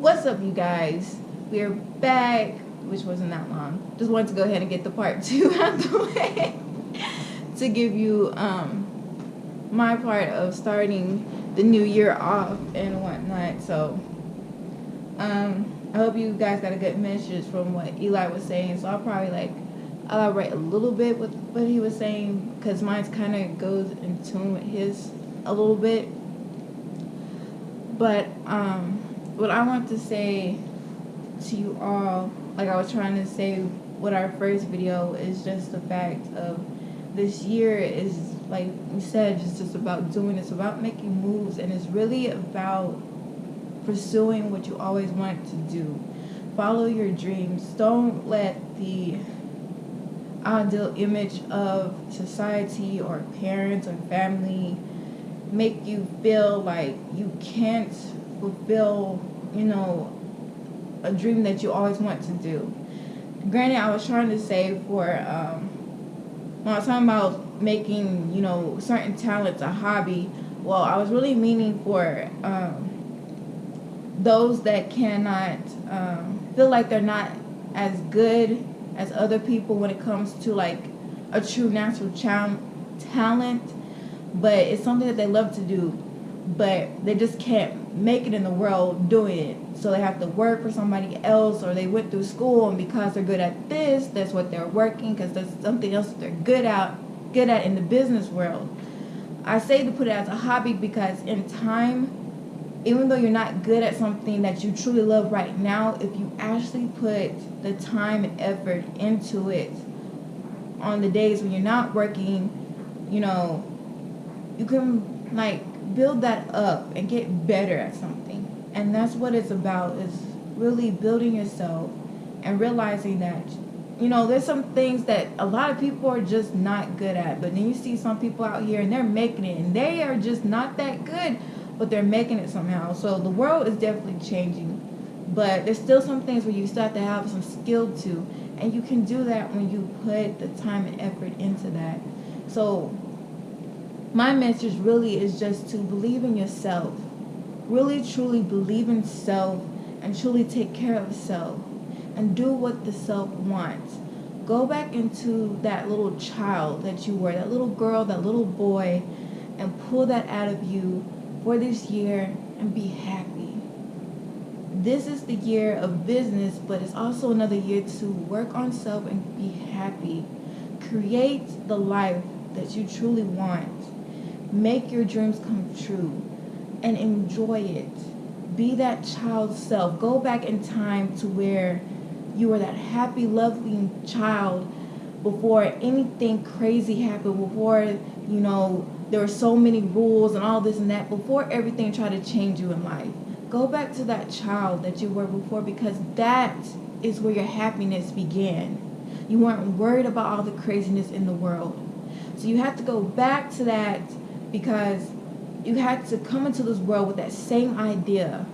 What's up, you guys? We're back, which wasn't that long. Just wanted to go ahead and get the part 2 out the way to give you my part of starting the new year off and whatnot. So I hope you guys got a good message from what Eli was saying. So I'll probably elaborate a little bit with what he was saying, because mine kind of goes in tune with his a little bit. But what I want to say to you all, like I was trying to say with our first video, is just the fact of this year is, like we said, it's just about doing. It's about making moves, and it's really about pursuing what you always wanted to do. Follow your dreams. Don't let the ideal image of society or parents or family make you feel like you can't fulfill, a dream that you always want to do. Granted, I was trying to say for when I was talking about making, certain talents a hobby, well, I was really meaning for those that cannot feel like they're not as good as other people when it comes to like a true natural talent, but it's something that they love to do, but they just can't make it in the world doing it. So they have to work for somebody else, or they went through school, and because they're good at this, that's what they're working, because there's something else that they're good at in the business world. I say to put it as a hobby because in time, even though you're not good at something that you truly love right now, if you actually put the time and effort into it on the days when you're not working, you can build that up and get better at something. And that's what it's about, is really building yourself and realizing that there's some things that a lot of people are just not good at, but then you see some people out here and they're making it, and they are just not that good, but they're making it somehow. So the world is definitely changing, but there's still some things where you still have to have some skill to, and you can do that when you put the time and effort into that. So my message really is just to believe in yourself. Really, truly believe in self, and truly take care of self, and do what the self wants. Go back into that little child that you were, that little girl, that little boy, and pull that out of you for this year and be happy. This is the year of business, but it's also another year to work on self and be happy. Create the life that you truly want. Make your dreams come true and enjoy it. Be that child self. Go back in time to where you were that happy, lovely child before anything crazy happened, before, there were so many rules and all this and that, before everything tried to change you in life. Go back to that child that you were before, because that is where your happiness began. You weren't worried about all the craziness in the world. So you have to go back to that, because you had to come into this world with that same idea.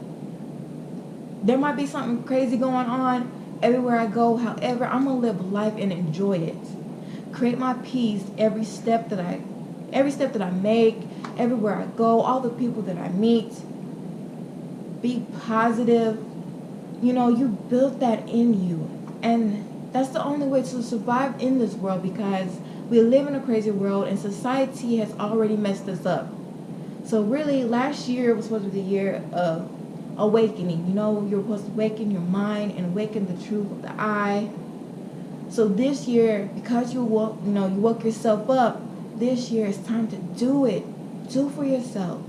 There might be something crazy going on everywhere I go. However, I'm going to live life and enjoy it. Create my peace every step that I make, everywhere I go, all the people that I meet. Be positive. You built that in you. And that's the only way to survive in this world, because we live in a crazy world and society has already messed us up. So really, last year was supposed to be the year of awakening. You're supposed to awaken your mind and awaken the truth of the I. So this year, because you woke yourself up, this year it's time to do it. Do for yourself.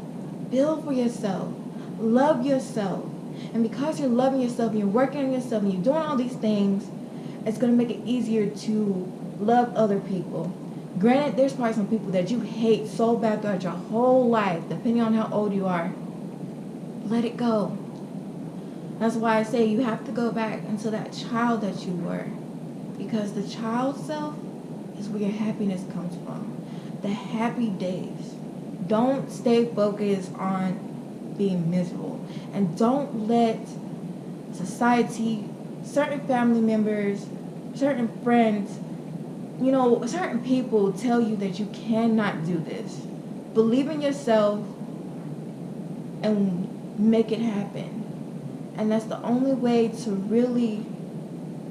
Build for yourself. Love yourself. And because you're loving yourself and you're working on yourself and you're doing all these things, it's going to make it easier to love other people. Granted, there's probably some people that you hate so bad throughout your whole life, depending on how old you are. Let it go. That's why I say you have to go back into that child that you were, because the child self is where your happiness comes from. The happy days. Don't stay focused on being miserable, and don't let society, certain family members, certain friends, certain people tell you that you cannot do this. Believe in yourself and make it happen. And that's the only way to really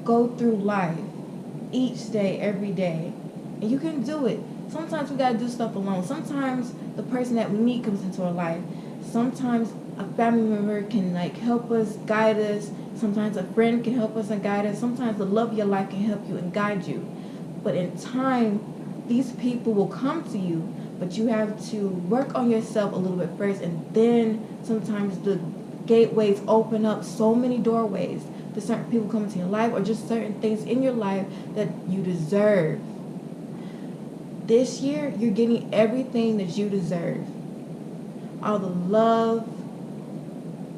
go through life each day, every day. And you can do it. Sometimes we got to do stuff alone. Sometimes the person that we meet comes into our life. Sometimes a family member can like help us, guide us. Sometimes a friend can help us and guide us. Sometimes the love of your life can help you and guide you. But in time, these people will come to you, but you have to work on yourself a little bit first, and then sometimes the gateways open up so many doorways for certain people come into your life, or just certain things in your life that you deserve. This year, you're getting everything that you deserve. All the love,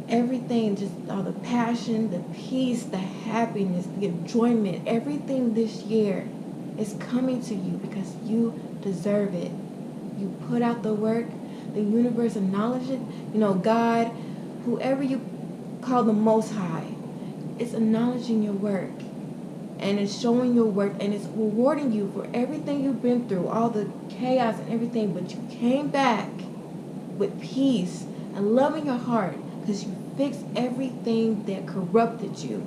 everything, just all the passion, the peace, the happiness, the enjoyment, everything this year is coming to you because you deserve it. You put out the work, the universe acknowledges it. You know, God, whoever you call the Most High, it's acknowledging your work. And it's showing your work, and it's rewarding you for everything you've been through, all the chaos and everything. But you came back with peace and love in your heart because you fixed everything that corrupted you.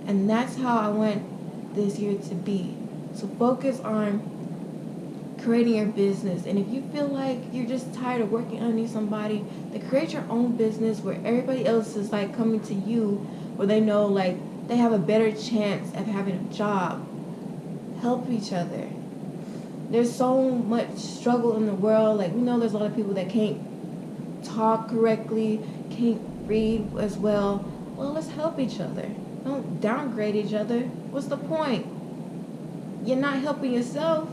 And that's how I want this year to be. So focus on creating your business. And if you feel like you're just tired of working underneath somebody, then create your own business where everybody else is like coming to you, where they know like they have a better chance of having a job. Help each other. There's so much struggle in the world. Like, we know there's a lot of people that can't talk correctly, can't read as well. Well, let's help each other. Don't downgrade each other. What's the point? You're not helping yourself.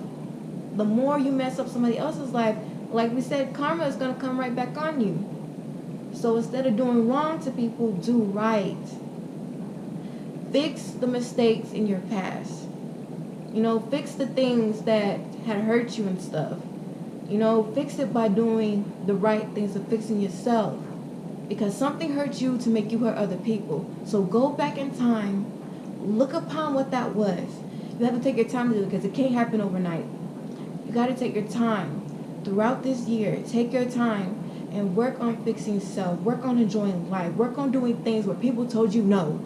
The more you mess up somebody else's life, like we said, karma is going to come right back on you. So instead of doing wrong to people, do right. Fix the mistakes in your past. You know, fix the things that had hurt you and stuff. You know, fix it by doing the right things and fixing yourself. Because something hurt you to make you hurt other people. So go back in time, look upon what that was. You have to take your time to do it because it can't happen overnight. You got to take your time throughout this year. Take your time and work on fixing self. Work on enjoying life. Work on doing things where people told you no.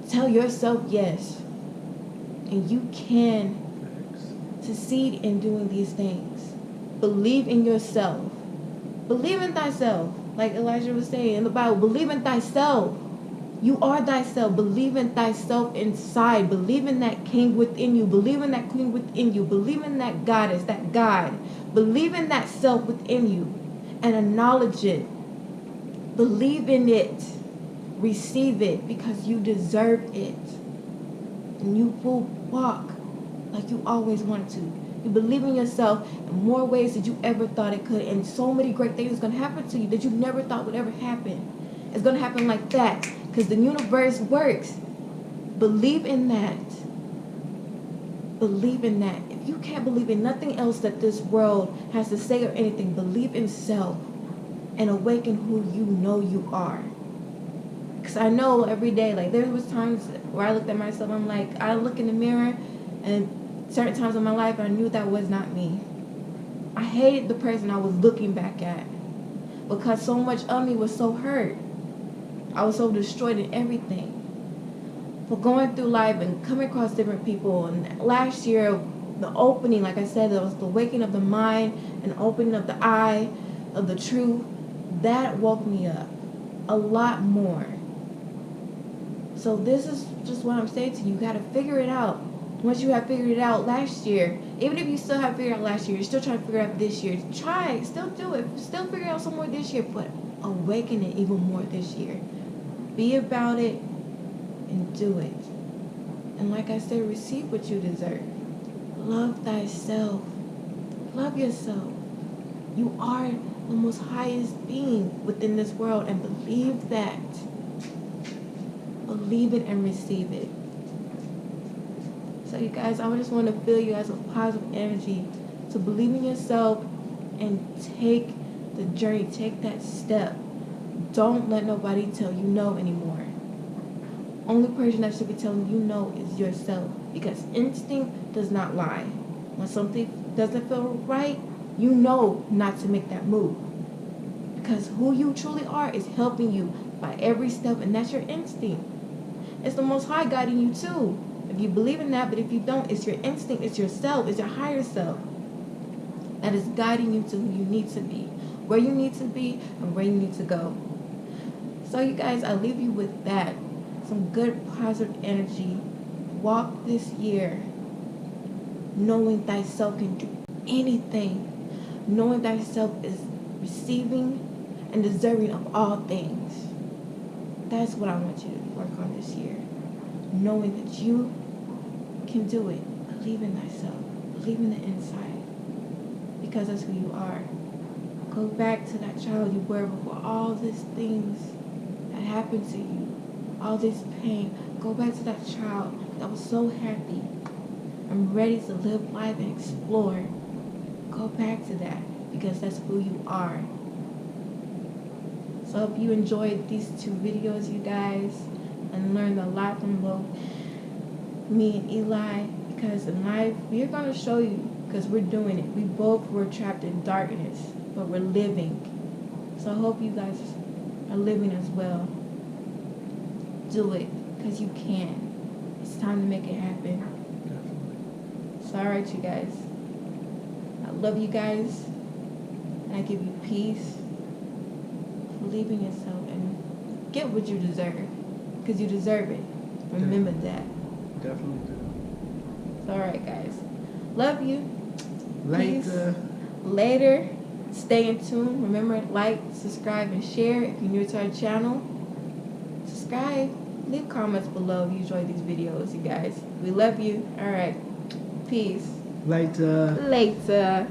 Tell yourself yes. And you can succeed in doing these things. Believe in yourself. Believe in thyself. Like Elijah was saying in the Bible, believe in thyself. You are thyself. Believe in thyself inside. Believe in that king within you. Believe in that queen within you. Believe in that goddess, that God. Believe in that self within you and acknowledge it. Believe in it. Receive it because you deserve it. And you will walk like you always wanted to. You believe in yourself in more ways than you ever thought it could. And so many great things are going to happen to you that you never thought would ever happen. It's going to happen like that because the universe works. Believe in that. Believe in that. If you can't believe in nothing else that this world has to say or anything, believe in self and awaken who you know you are. Because I know every day, like there was times where I looked at myself, I'm like, I look in the mirror and certain times in my life I knew that was not me. I hated the person I was looking back at because so much of me was so hurt. I was so destroyed in everything. But going through life and coming across different people, and last year, the opening, like I said, there was the waking of the mind and opening of the eye of the truth. That woke me up a lot more. So this is just what I'm saying to you. You got to figure it out. Once you have figured it out last year, even if you still have figured out last year, you're still trying to figure out this year. Try it. Still do it. Still figure out some more this year, but awaken it even more this year. Be about it and do it. And like I said, receive what you deserve. Love thyself. Love yourself. You are the most highest being within this world, and believe that. Believe it and receive it. So you guys, I just want to fill you guys with positive energy to believe in yourself and take the journey, take that step. Don't let nobody tell you no anymore. Only person that should be telling you no is yourself, because instinct does not lie. When something doesn't feel right, you know not to make that move. Because who you truly are is helping you by every step, and that's your instinct. It's the Most High guiding you too. If you believe in that, but if you don't, it's your instinct, it's yourself, it's your higher self that is guiding you to who you need to be, where you need to be, and where you need to go. So you guys, I leave you with that. Some good positive energy. Walk this year knowing thyself can do anything. Knowing thyself is receiving and deserving of all things. That's what I want you to work on this year. Knowing that you can do it. Believe in thyself. Believe in the inside. Because that's who you are. Go back to that child you were before all these things that happened to you. All this pain. Go back to that child that was so happy and ready to live life and explore. Go back to that because that's who you are. So I hope you enjoyed these 2 videos, you guys, and learned a lot from both me and Eli, because in life, we're going to show you, because we're doing it. We both were trapped in darkness, but we're living. So I hope you guys are living as well. Do it, because you can. It's time to make it happen. Definitely. So alright, you guys. I love you guys, and I give you peace. Believe in yourself and get what you deserve, because you deserve it. Remember that. Definitely do. So, alright, guys. Love you. Later. Peace. Later. Stay in tune. Remember, like, subscribe, and share. If you're new to our channel, subscribe. Leave comments below if you enjoy these videos, you guys. We love you. Alright. Peace. Later. Later.